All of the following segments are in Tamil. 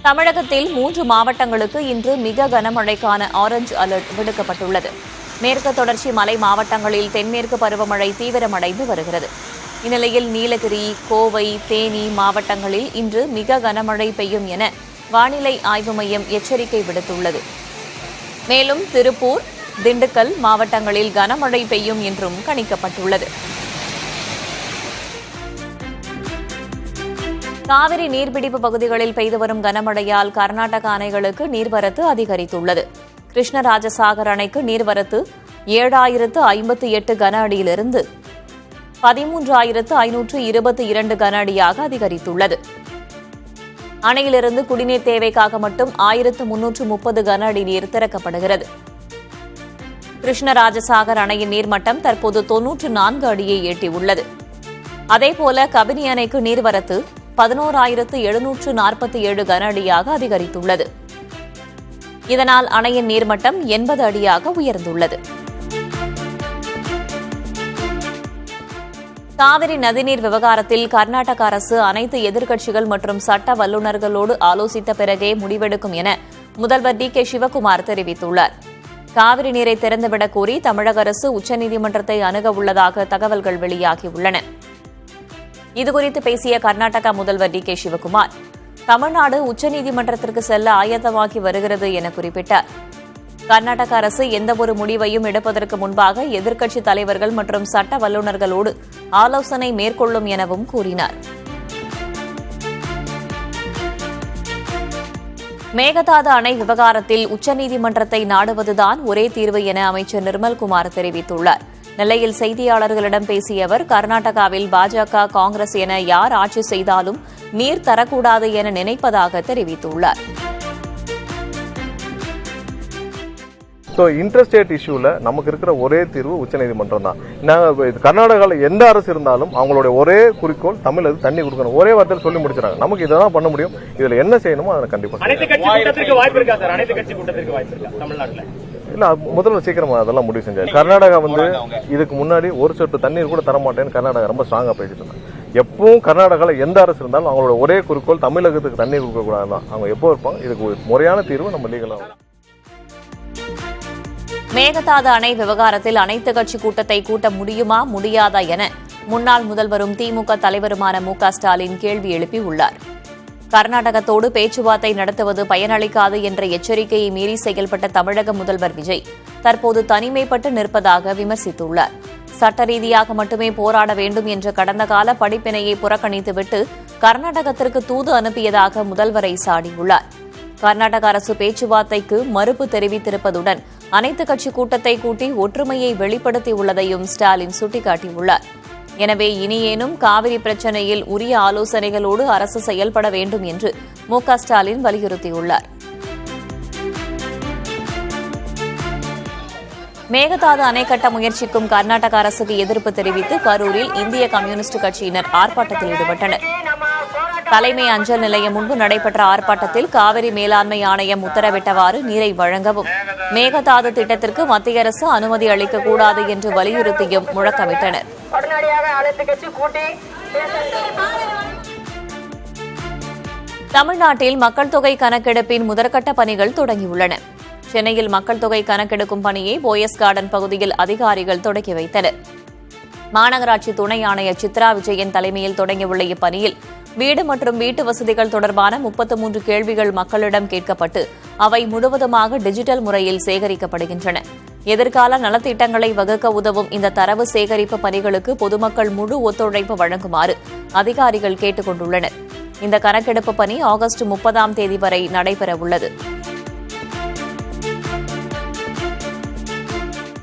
தமிழகத்தில் 3 மாவட்டங்களுக்கு இன்று மிக கனமழைக்கான ஆரஞ்சு அலர்ட் விடுக்கப்பட்டுள்ளது. மேற்கு தொடர்ச்சி மலை மாவட்டங்களில் தென்மேற்கு பருவமழை தீவிரமடைந்து வருகிறது. இந்நிலையில் நீலகிரி, கோவை, தேனி மாவட்டங்களில் இன்று மிக கனமழை பெய்யும் என வானிலை ஆய்வு மையம் எச்சரிக்கை விடுத்துள்ளது. மேலும் திருப்பூர், திண்டுக்கல் மாவட்டங்களில் கனமழை பெய்யும் என்றும் கணிக்கப்பட்டுள்ளது. காவிரி நீர்பிடிப்பு பகுதிகளில் பெய்து வரும் கனமழையால் கர்நாடக அணைகளுக்கு நீர்வரத்து அதிகரித்துள்ளது. கிருஷ்ணராஜசாகர் அணைக்கு நீர்வரத்து 7058 கன அடியிலிருந்து 13522 கன அடியாக அதிகரித்துள்ளது. அணையிலிருந்து குடிநீர் தேவைக்காக மட்டும் 1330 கன அடி நீர் திறக்கப்படுகிறது. கிருஷ்ணராஜசாகர் அணையின் நீர்மட்டம் தற்போது 94 அடியை எட்டியுள்ளது. அதேபோல கபினி அணைக்கு நீர்வரத்து 11747 கன அடியாக அதிகரித்துள்ளது. இதனால் அணையின் நீர்மட்டம் 80 அடியாக உயர்ந்துள்ளது. காவிரி நதிநீர் விவகாரத்தில் கர்நாடக அரசு அனைத்து எதிர்க்கட்சிகள் மற்றும் சட்ட வல்லுநர்களோடு ஆலோசித்த பிறகே முடிவெடுக்கும் என முதல்வர் டி.கே. சிவக்குமார் தெரிவித்துள்ளார். காவிரி நீரை திறந்துவிடக் கோரி தமிழக அரசு உச்சநீதிமன்றத்தை அணுக உள்ளதாக தகவல்கள் வெளியாகியுள்ளன. இதுகுறித்து பேசிய கர்நாடக முதல்வர் டி.கே. சிவக்குமார், தமிழ்நாடு உச்சநீதிமன்றத்திற்கு செல்ல ஆயத்தமாகி வருகிறது என குறிப்பிட்டார். கர்நாடக அரசு எந்தவொரு முடிவையும் எடுப்பதற்கு முன்பாக எதிர்க்கட்சித் தலைவர்கள் மற்றும் சட்ட வல்லுநர்களோடு ஆலோசனை மேற்கொள்ளும் எனவும் கூறினார். மேகதாது அணை விவகாரத்தில் உச்சநீதிமன்றத்தை நாடுவதுதான் ஒரே தீர்வு என அமைச்சர் நிர்மல்குமார் தெரிவித்துள்ளார். நெல்லையில் செய்தியாளர்களிடம் பேசிய அவர், கர்நாடகாவில் பாஜக, காங்கிரஸ் என யார் ஆட்சி செய்தாலும் நீர் தரக்கூடாது என நினைப்பதாக தெரிவித்துள்ளார். இன்டர்ஸ்டேட் இஷ்யூல நமக்கு இருக்கிற ஒரே தீர்வு உச்சநீதிமன்றம் தான். கர்நாடகாவில் எந்த அரசு இருந்தாலும் அவங்களுடைய ஒரே குறிக்கோள் தமிழருக்கு தண்ணி கொடுக்கணும். ஒரே வார்த்தையில் சொல்லி முடிச்சிடாங்க. நமக்கு இதான் பண்ண முடியும். இதுல என்ன செய்யணுமோ அதை கண்டிப்பா இல்ல, முதல்வர் சீக்கிரமா அதெல்லாம் முடிவு செஞ்சாரு. கர்நாடகா இதுக்கு முன்னாடி ஒரு சொட்டு தண்ணீர் கூட தரமாட்டேன்னு கர்நாடகா ரொம்ப ஸ்ட்ராங்கா பேசிட்டு இருந்தாங்க. எப்பவும் கர்நாடகாவில் எந்த அரசு இருந்தாலும் அவங்களோட ஒரே குறிக்கோள் தமிழகத்துக்கு தண்ணீர் கொடுக்க கூடாதுதான். அவங்க எப்போ இருப்பாங்க. இதுக்கு முறையான தீர்வு நம்ம லீகலா. மேகதாது அணை விவகாரத்தில் அனைத்து கட்சி கூட்டத்தை கூட்ட முடியுமா முடியாதா என முன்னாள் முதல்வரும் திமுக தலைவருமான மு.க. ஸ்டாலின் கேள்வி எழுப்பியுள்ளார். கர்நாடகத்தோடு பேச்சுவார்த்தை நடத்துவது பயனளிக்காது என்ற எச்சரிக்கையை மீறி செயல்பட்ட தமிழக முதல்வர் விஜய் தற்போது தனிமைப்பட்டு நிற்பதாக விமர்சித்துள்ளார். சட்ட ரீதியாக மட்டுமே போராட வேண்டும் என்ற கடந்த கால படிப்பினையை புறக்கணித்துவிட்டு கர்நாடகத்திற்கு தூது அனுப்பியதாக முதல்வரை சாடியுள்ளார். கர்நாடக அரசு பேச்சுவார்த்தைக்கு மறுப்பு தெரிவித்திருப்பதுடன் அனைத்து கட்சி கூட்டத்தை கூட்டி ஒற்றுமையை வெளிப்படுத்தியுள்ளதையும் ஸ்டாலின் சுட்டிக்காட்டியுள்ளார். எனவே இனியேனும் காவிரி பிரச்சினையில் உரிய ஆலோசனைகளோடு அரசு செயல்பட வேண்டும் என்று மு.க. ஸ்டாலின் வலியுறுத்தியுள்ளார். மேகதாது அணை கட்ட முயற்சிக்கும் கர்நாடக அரசுக்கு எதிர்ப்பு தெரிவித்து கரூரில் இந்திய கம்யூனிஸ்ட் கட்சியினர் ஆர்ப்பாட்டத்தில் ஈடுபட்டனர். தலைமை அஞ்சல் நிலையம் முன்பு நடைபெற்ற ஆர்ப்பாட்டத்தில் காவிரி மேலாண்மை ஆணையம் உத்தரவிட்டவாறு நீரை வழங்கவும், மேகதாது திட்டத்திற்கு மத்திய அரசு அனுமதி அளிக்கக்கூடாது என்று வலியுறுத்தியும் முழக்கமிட்டனர். தமிழ்நாட்டில் மக்கள் தொகை கணக்கெடுப்பின் முதற்கட்ட பணிகள் தொடங்கியுள்ளன. சென்னையில் மக்கள் தொகை கணக்கெடுக்கும் பணியை போயஸ் கார்டன் பகுதியில் அதிகாரிகள் தொடங்கி வைத்தனர். மாநகராட்சி துணை ஆணையர் சித்ரா விஜயன் தலைமையில் தொடங்கியுள்ள இப்பணியில் வீடு மற்றும் வீட்டு வசதிகள் தொடர்பான 33 கேள்விகள் மக்களிடம் கேட்கப்பட்டு அவை முழுவதுமாக டிஜிட்டல் முறையில் சேகரிக்கப்படுகின்றன. எதிர்கால நலத்திட்டங்களை வகுக்க உதவும் இந்த தரவு சேகரிப்பு பணிகளுக்கு பொதுமக்கள் முழு ஒத்துழைப்பு வழங்குமாறு அதிகாரிகள் கேட்டுக் கொண்டுள்ளனர். இந்த கணக்கெடுப்பு பணி ஆகஸ்ட் 30ஆம் தேதி வரை நடைபெறவுள்ளது.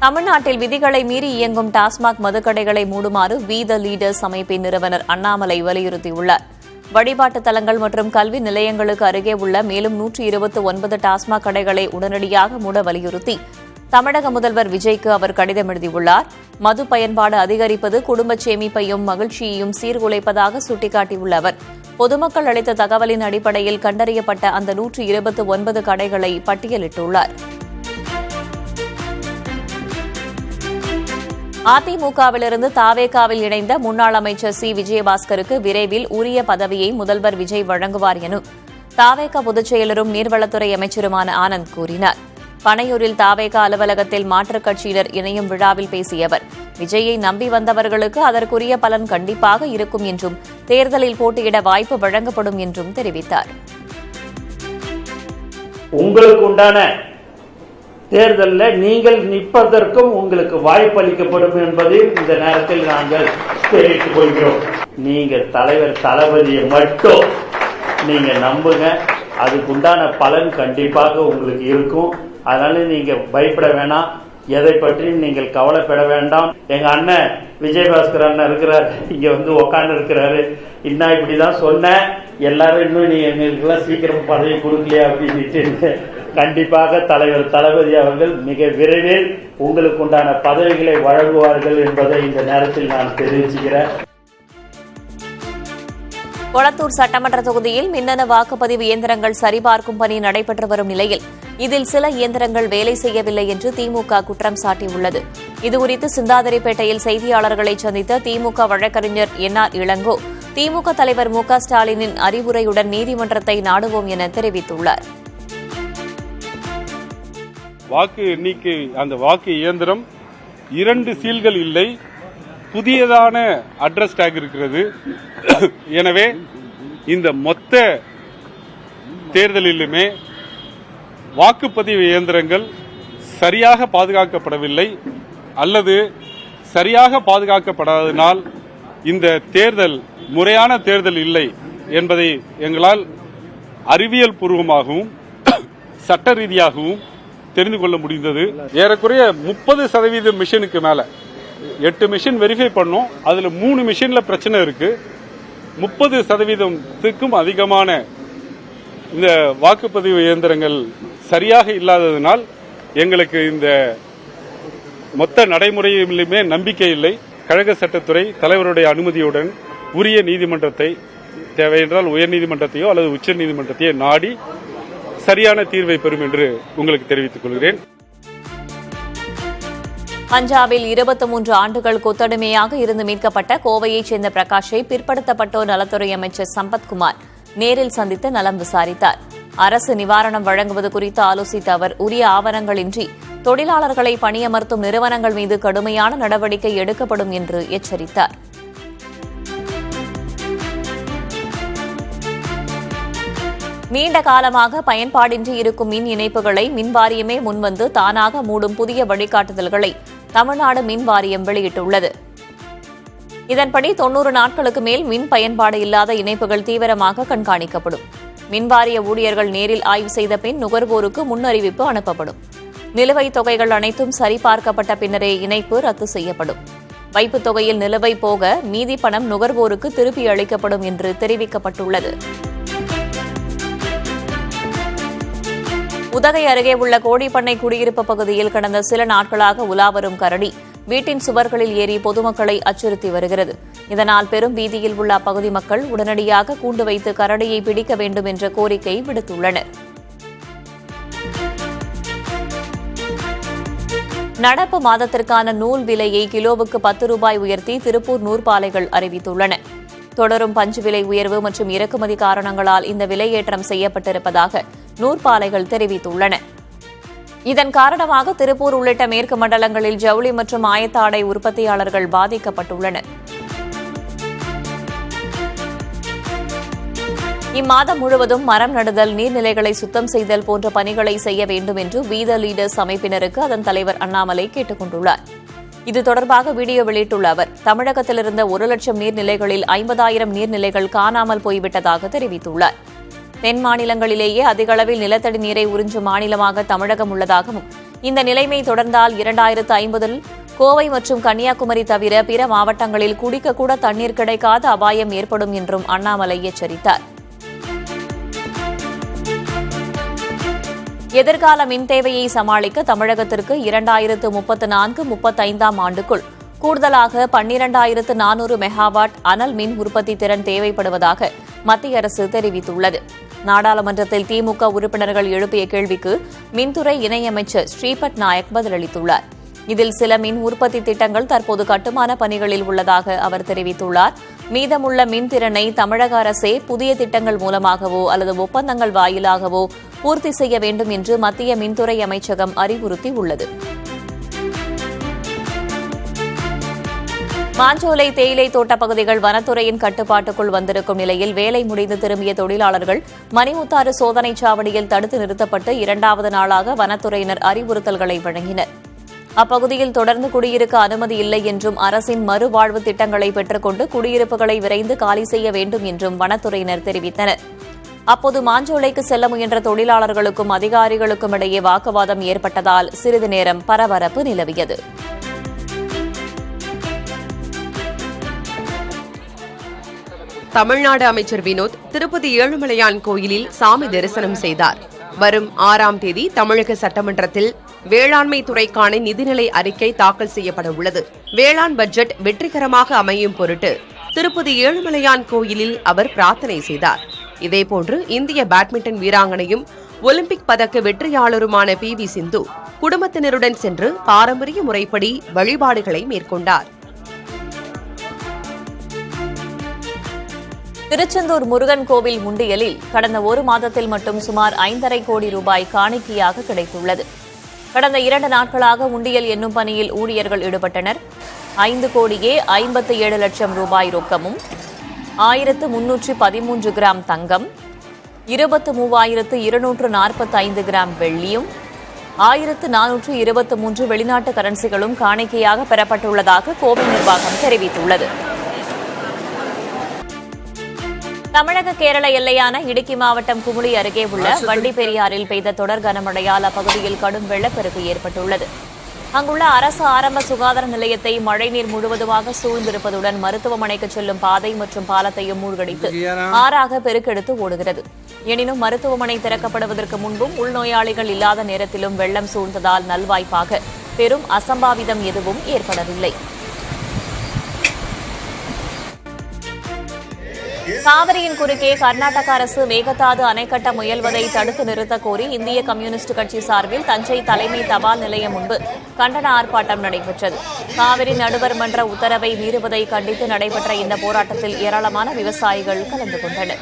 தமிழ்நாட்டில் விதிகளை மீறி இயங்கும் டாஸ்மாக் மதுக்கடைகளை மூடுமாறு வி த லீடர்ஸ் அமைப்பின் நிறுவனர் அண்ணாமலை வலியுறுத்தியுள்ளார். வழிபாட்டு தலங்கள் மற்றும் கல்வி நிலையங்களுக்கு அருகே உள்ள மேலும் 129 டாஸ்மாக் கடைகளை உடனடியாக மூட வலியுறுத்தி தமிழக முதல்வர் விஜய்க்கு அவர் கடிதம் எழுதியுள்ளார். மது பயன்பாடு அதிகரிப்பது குடும்ப சேமிப்பையும் மகிழ்ச்சியையும் சீர்குலைப்பதாக சுட்டிக்காட்டியுள்ள அவர் பொதுமக்கள் அளித்த தகவலின் அடிப்படையில் கண்டறியப்பட்ட அந்த 129 கடைகளை பட்டியலிட்டுள்ளார். அதிமுகவிலிருந்து தாவேகாவில் இணைந்த முன்னாள் அமைச்சர் சி. விஜயபாஸ்கருக்கு விரைவில் உரிய பதவியை முதல்வர் விஜய் வழங்குவார் எனும் தாவேகா பொதுச் செயலரும் நீர்வளத்துறை அமைச்சருமான ஆனந்த் கூறினார். பனையூரில் தாவேகா அலுவலகத்தில் மாற்றுக் கட்சியினர் இணையும் விழாவில் பேசிய அவர், விஜயை நம்பி வந்தவர்களுக்கு அதற்குரிய பலன் கண்டிப்பாக இருக்கும் என்றும் தேர்தலில் போட்டியிட வாய்ப்பு வழங்கப்படும் என்றும் தெரிவித்தார். உங்களுக்கு உண்டான தேர்தலில் நீங்கள் நிற்பதற்கும் உங்களுக்கு வாய்ப்பு அளிக்கப்படும் என்பதையும் இந்த நேரத்தில் நாங்கள் தெரிவித்துக் கொள்கிறோம். நீங்கள் தலைவர் தளபதியை மட்டும் நீங்க நம்புங்க, அதுக்குண்டான பலன் கண்டிப்பாக உங்களுக்கு இருக்கும். அதனால நீங்க பயப்பட வேணாம், எதை பற்றியும் நீங்கள் கவலைப்பட வேண்டாம். எங்க அண்ணன் விஜயபாஸ்கர் அண்ணன் இருக்கிறார், இங்க வந்து உக்காந்து இருக்கிறாரு. இன்னும் இப்படிதான் சொன்னேன், எல்லாரும் இன்னும் நீங்க எங்களுக்கெல்லாம் சீக்கிரம் பதவி கொடுக்கலையா அப்படின்னு. கண்டிப்பாக தலைவர் தளபதி அவர்கள் மிக விரைவில் உங்களுக்கு உண்டான பதவிகளை வழங்குவார்கள் என்பதை இந்த நேரத்தில் நான் தெரிவிச்சுக்கிறேன். கொளத்தூர் சட்டமன்ற தொகுதியில் மின்னணு வாக்குப்பதிவு இயந்திரங்கள் சரிபார்க்கும் பணி நடைபெற்று வரும் நிலையில் இதில் சில இயந்திரங்கள் வேலை செய்யவில்லை என்று திமுக குற்றம் சாட்டியுள்ளது. இதுகுறித்து சிந்தாதிரிப்பேட்டையில் செய்தியாளர்களை சந்தித்த திமுக வழக்கறிஞர் என்.ஆர். இளங்கோ, திமுக தலைவர் மு க ஸ்டாலினின் அறிவுரையுடன் நீதிமன்றத்தை நாடுவோம் என தெரிவித்துள்ளார். வாக்கு எண்ணிக்கை அந்த வாக்கு இயந்திரம் 2 சீல்கள் இல்லை, புதியதான அட்ரஸ் டேக் இருக்கிறது. எனவே இந்த மொத்த தேர்தலிலுமே வாக்குப்பதிவு இயந்திரங்கள் சரியாக பாதுகாக்கப்படவில்லை அல்லது சரியாக பாதுகாக்கப்படாததினால் இந்த தேர்தல் முறையான தேர்தல் இல்லை என்பதை எங்களால் அறிவியல் பூர்வமாகவும் சட்ட ரீதியாகவும் தெரிந்து கொள்ள முடிந்தது. ஏறக்குறைய 30% மிஷினுக்கு மேல 8 மிஷின் வெரிஃபை பண்ணோம், அதுல 3 மிஷின்ல பிரச்சனை இருக்கு. 30%க்கும் அதிகமான இந்த வாக்குப்பதிவு இயந்திரங்கள் சரியாக இல்லாததனால் எங்களுக்கு இந்த மொத்த நடைமுறையிலுமே நம்பிக்கை இல்லை. கழக சட்டத்துறை தலைவருடைய அனுமதியுடன் உரிய நீதிமன்றத்தை, தேவையென்றால் உயர்நீதிமன்றத்தையோ அல்லது உச்ச நீதிமன்றத்தையோ நாடி சரியான தீர்வை பெறும் என்று உங்களுக்கு தெரிவித்துக் கொள்கிறேன். பஞ்சாபில் 23 ஆண்டுகள் கொத்தடிமையாக இருந்து மீட்கப்பட்ட கோவையைச் சேர்ந்த பிரகாஷை பிற்படுத்தப்பட்டோர் நலத்துறை அமைச்சர் சம்பத்குமார் நேரில் சந்தித்து நலம் விசாரித்தார். அரசு நிவாரணம் வழங்குவது குறித்து ஆலோசித்த அவர், உரிய ஆவணங்களின்றி தொழிலாளர்களை பணியமர்த்தும் நிறுவனங்கள் மீது கடுமையான நடவடிக்கை எடுக்கப்படும் என்று எச்சரித்தார். நீண்ட காலமாக பயன்பாடின்றி இருக்கும் மின் இணைப்புகளை மின்வாரியமே முன்வந்து தானாக மூடும் புதிய வழிகாட்டுதல்களை தமிழ்நாடு மின் வாரியம் வெளியிட்டுள்ளது. இதன்படி 90 நாட்களுக்கு மேல் மின் பயன்பாடு இல்லாத இணைப்புகள் தீவிரமாக கண்காணிக்கப்படும். மின்வாரிய ஊழியர்கள் நேரில் ஆய்வு செய்த பின் நுகர்வோருக்கு முன்னறிவிப்பு அனுப்பப்படும். நிலுவைத் தொகைகள் அனைத்தும் சரிபார்க்கப்பட்ட பின்னரே இணைப்பு ரத்து செய்யப்படும். வைப்புத் தொகையில் நிலுவை போக மீதி பணம் நுகர்வோருக்கு திருப்பி அளிக்கப்படும் என்று தெரிவிக்கப்பட்டுள்ளது. உதகை அருகே உள்ள கோடிப்பண்ணை குடியிருப்பு பகுதியில் கடந்த சில நாட்களாக உலாவரும் கரடி வீட்டின் சுவர்களில் ஏறி பொதுமக்களை அச்சுறுத்தி வருகிறது. இதனால் பெரும் பீதியில் உள்ள அப்பகுதி மக்கள் உடனடியாக கூண்டு வைத்து கரடியை பிடிக்க வேண்டும் என்ற கோரிக்கை விடுத்துள்ளனர். நடப்பு மாதத்திற்கான நூல் விலையை கிலோவுக்கு 10 ரூபாய் உயர்த்தி திருப்பூர் நூற்பாலைகள் அறிவித்துள்ளன. தொடரும் பஞ்சு விலை உயர்வு மற்றும் இறக்குமதி காரணங்களால் இந்த விலையேற்றம் செய்யப்பட்டிருப்பதாக நூற்பாலைகள் தெரிவித்துள்ளன. இதன் காரணமாக திருப்பூர் உள்ளிட்ட மேற்கு மண்டலங்களில் ஜவுளி மற்றும் ஆயத்த ஆடை உற்பத்தியாளர்கள் பாதிக்கப்பட்டுள்ளனர். இம்மாதம் முழுவதும் மரம் நடுதல், நீர்நிலைகளை சுத்தம் செய்தல் போன்ற பணிகளை செய்ய வேண்டும் என்று வி த லீடர்ஸ் அமைப்பினருக்கு அதன் தலைவர் அண்ணாமலை கேட்டுக் கொண்டுள்ளார். இது தொடர்பாக வீடியோ வெளியிட்டுள்ள அவர், தமிழகத்திலிருந்த 1,00,000 நீர்நிலைகளில் 50,000 நீர்நிலைகள் காணாமல் போய்விட்டதாக தெரிவித்துள்ளார். தென் மாநிலங்களிலேயே அதிக அளவில் நிலத்தடி நீரை உறிஞ்சும் மாநிலமாக தமிழகம் உள்ளதாகவும், இந்த நிலைமை தொடர்ந்தால் 2050 கோவை மற்றும் கன்னியாகுமரி தவிர பிற மாவட்டங்களில் குடிக்கக்கூட தண்ணீர் கிடைக்காத அபாயம் ஏற்படும் என்றும் அண்ணாமலை எச்சரித்தார். எதிர்கால மின் தேவையை சமாளிக்க தமிழகத்திற்கு 2034-35 ஆண்டுக்குள் கூடுதலாக 12,400 மெகாவாட் அனல் மின் உற்பத்தி திறன் தேவைப்படுவதாக மத்திய அரசு தெரிவித்துள்ளது. நாடாளுமன்றத்தில் திமுக உறுப்பினர்கள் எழுப்பிய கேள்விக்கு மின்துறை இணையமைச்சர் ஸ்ரீபத் நாயக் பதிலளித்துள்ளார். இதில் சில மின் உற்பத்தி திட்டங்கள் தற்போது கட்டுமான பணிகளில் உள்ளதாக அவர் தெரிவித்துள்ளார். மீதமுள்ள மின்திறனை தமிழக அரசே புதிய திட்டங்கள் மூலமாகவோ அல்லது ஒப்பந்தங்கள் வாயிலாகவோ பூர்த்தி செய்ய வேண்டும் என்று மத்திய மின்துறை அமைச்சகம் அறிவுறுத்தியுள்ளது. மாஞ்சோலை தேயிலை தோட்ட பகுதிகள் வனத்துறையின் கட்டுப்பாட்டுக்குள் வந்திருக்கும் நிலையில் வேலை முடிந்து திரும்பிய தொழிலாளர்கள் மணிமுத்தாறு சோதனைச் சாவடியில் தடுத்து நிறுத்தப்பட்டு 2வது நாளாக வனத்துறையினர் அறிவுறுத்தல்களை வழங்கினர். அப்பகுதியில் தொடர்ந்து குடியிருக்க அனுமதி இல்லை என்றும் அரசின் மறுவாழ்வு திட்டங்களை பெற்றுக்கொண்டு குடியிருப்புகளை விரைந்து காலி செய்ய வேண்டும் என்றும் வனத்துறையினர் தெரிவித்தனர். அப்போது மாஞ்சோலைக்கு செல்ல முயன்ற தொழிலாளர்களுக்கும் அதிகாரிகளுக்கும் இடையே வாக்குவாதம் ஏற்பட்டதால் சிறிது நேரம் பரபரப்பு நிலவியது. தமிழ்நாடு அமைச்சர் வினோத் திருப்பதி ஏழுமலையான் கோயிலில் சாமி தரிசனம் செய்தார். வரும் 6ஆம் தேதி தமிழக சட்டமன்றத்தில் வேளாண்மை துறைக்கான நிதிநிலை அறிக்கை தாக்கல் செய்யப்பட உள்ளது. வேளாண் பட்ஜெட் வெற்றிகரமாக அமையும் பொருட்டு திருப்பதி ஏழுமலையான் கோயிலில் அவர் பிரார்த்தனை செய்தார். இதேபோன்று இந்திய பேட்மிண்டன் வீராங்கனையும் ஒலிம்பிக் பதக்க வெற்றியாளருமான PV சிந்து குடும்பத்தினருடன் சென்று பாரம்பரிய முறைப்படி வழிபாடுகளை மேற்கொண்டார். திருச்செந்தூர் முருகன் கோவில் உண்டியலில் கடந்த 1 மாதத்தில் மட்டும் சுமார் 5.5 கோடி ரூபாய் காணிக்கையாக கிடைத்துள்ளது. கடந்த 2 நாட்களாக உண்டியல் எண்ணும் பணியில் ஊழியர்கள் ஈடுபட்டனர். 5 கோடியே 57 லட்சம் ரூபாய் ரொக்கமும் 1313 கிராம் தங்கம், 23,245 கிராம் வெள்ளியும் 1423 வெளிநாட்டு கரன்சிகளும் காணிக்கையாக பெறப்பட்டுள்ளதாக கோவில் நிர்வாகம் தெரிவித்துள்ளது. தமிழக கேரள எல்லையான இடுக்கி மாவட்டம் குமுளி அருகே உள்ள வண்டிப்பெரியாறில் பெய்த தொடர் கனமழையால் அப்பகுதியில் கடும் வெள்ளப்பெருக்கு ஏற்பட்டுள்ளது. அங்குள்ள அரசு ஆரம்ப சுகாதார நிலையத்தை மழைநீர் முழுவதுமாக சூழ்ந்திருப்பதுடன் மருத்துவமனைக்கு செல்லும் பாதை மற்றும் பாலத்தையும் மூழ்கடித்து ஆறாக பெருக்கெடுத்து ஓடுகிறது. எனினும் மருத்துவமனை திறக்கப்படுவதற்கு முன்பும் உள்நோயாளிகள் இல்லாத நேரத்திலும் வெள்ளம் சூழ்ந்ததால் நல்வாய்ப்பாக பெரும் அசம்பாவிதம் எதுவும் ஏற்படவில்லை. காவிரியின் குறுக்கே கர்நாடக அரசு மேகதாது அணை கட்ட முயல்வதை தடுத்து நிறுத்தக் கோரி இந்திய கம்யூனிஸ்ட் கட்சி சார்பில் தஞ்சை தலைமை தபால் நிலையம் முன்பு கண்டன ஆர்ப்பாட்டம் நடைபெற்றது. காவிரி நடுவர் மன்ற உத்தரவை மீறுவதை கண்டித்து நடைபெற்ற இந்த போராட்டத்தில் ஏராளமான விவசாயிகள் கலந்து கொண்டனர்.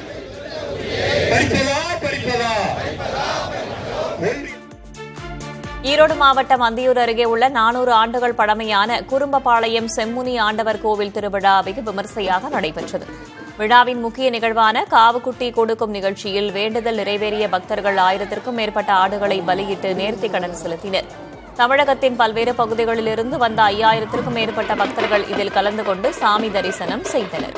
ஈரோடு மாவட்டம் அந்தியூர் அருகே உள்ள 400 ஆண்டுகள் பழமையான குறும்பபாளையம் செம்முனி ஆண்டவர் கோவில் திருவிழா வெகு விமரிசையாக நடைபெற்றது. விழாவின் முக்கிய நிகழ்வான காவுக்குட்டி கொடுக்கும் நிகழ்ச்சியில் வேண்டுதல் நிறைவேறிய பக்தர்கள் 1000க்கும் மேற்பட்ட ஆடுகளை பலியிட்டு நேர்த்திக் கடன் செலுத்தினர். தமிழகத்தின் பல்வேறு பகுதிகளிலிருந்து வந்த 5000க்கும் மேற்பட்ட பக்தர்கள் இதில் கலந்து கொண்டு சாமி தரிசனம் செய்தனர்.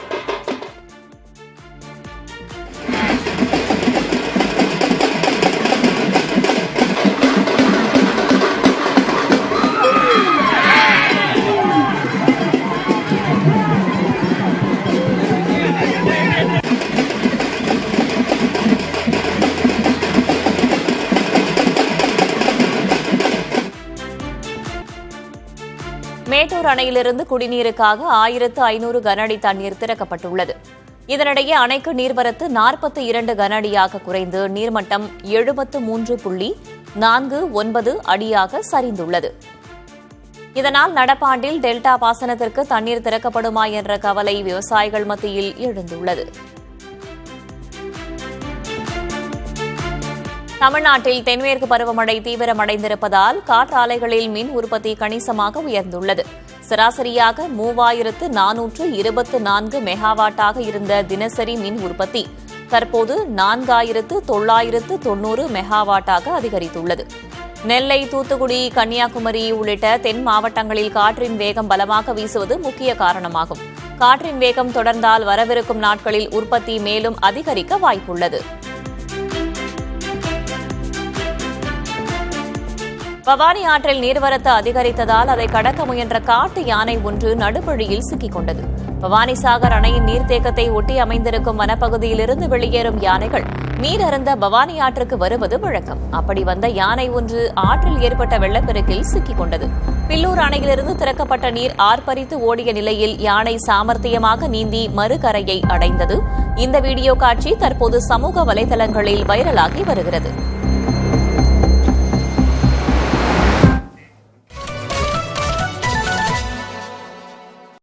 மேட்டூர் அணையிலிருந்து குடிநீருக்காக 1500 கனஅடி தண்ணீர் திறக்கப்பட்டுள்ளது. இதனிடையே அணைக்கு நீர்வரத்து 42 கனஅடியாக குறைந்து நீர்மட்டம் 73.49 அடியாக சரிந்துள்ளது. இதனால் நடப்பாண்டில் டெல்டா பாசனத்திற்கு தண்ணீர் திறக்கப்படுமா என்ற கவலை விவசாயிகள் மத்தியில் எழுந்துள்ளது. தமிழ்நாட்டில் தென்மேற்கு பருவமழை தீவிரமடைந்திருப்பதால் காற்றாலைகளில் மின் உற்பத்தி கணிசமாக உயர்ந்துள்ளது. சராசரியாக 3424 மெகாவாட்டாக இருந்த தினசரி மின் உற்பத்தி தற்போது 4990 மெகாவாட்டாக அதிகரித்துள்ளது. நெல்லை, தூத்துக்குடி, கன்னியாகுமரி உள்ளிட்ட தென் மாவட்டங்களில் காற்றின் வேகம் பலமாக வீசுவது முக்கிய காரணமாகும். காற்றின் வேகம் தொடர்ந்தால் வரவிருக்கும் நாட்களில் உற்பத்தி மேலும் அதிகரிக்க வாய்ப்புள்ளது. பவானி ஆற்றில் நீர்வரத்து அதிகரித்ததால் அதை கடக்க முயன்ற காட்டு யானை ஒன்று நடுவழியில் சிக்கிக் கொண்டது. பவானிசாகர் அணையின் நீர்த்தேக்கத்தை ஒட்டி அமைந்திருக்கும் வனப்பகுதியிலிருந்து வெளியேறும் யானைகள் நீர் அருந்த பவானி ஆற்றுக்கு வருவது வழக்கம். அப்படி வந்த யானை ஒன்று ஆற்றில் ஏற்பட்ட வெள்ளப்பெருக்கில் சிக்கிக் கொண்டது. பில்லூர் அணையிலிருந்து திறக்கப்பட்ட நீர் ஆர்ப்பரித்து ஓடிய நிலையில் யானை சாமர்த்தியமாக நீந்தி மறுகரையை அடைந்தது. இந்த வீடியோ காட்சி தற்போது சமூக வலைதளங்களில் வைரலாகி வருகிறது.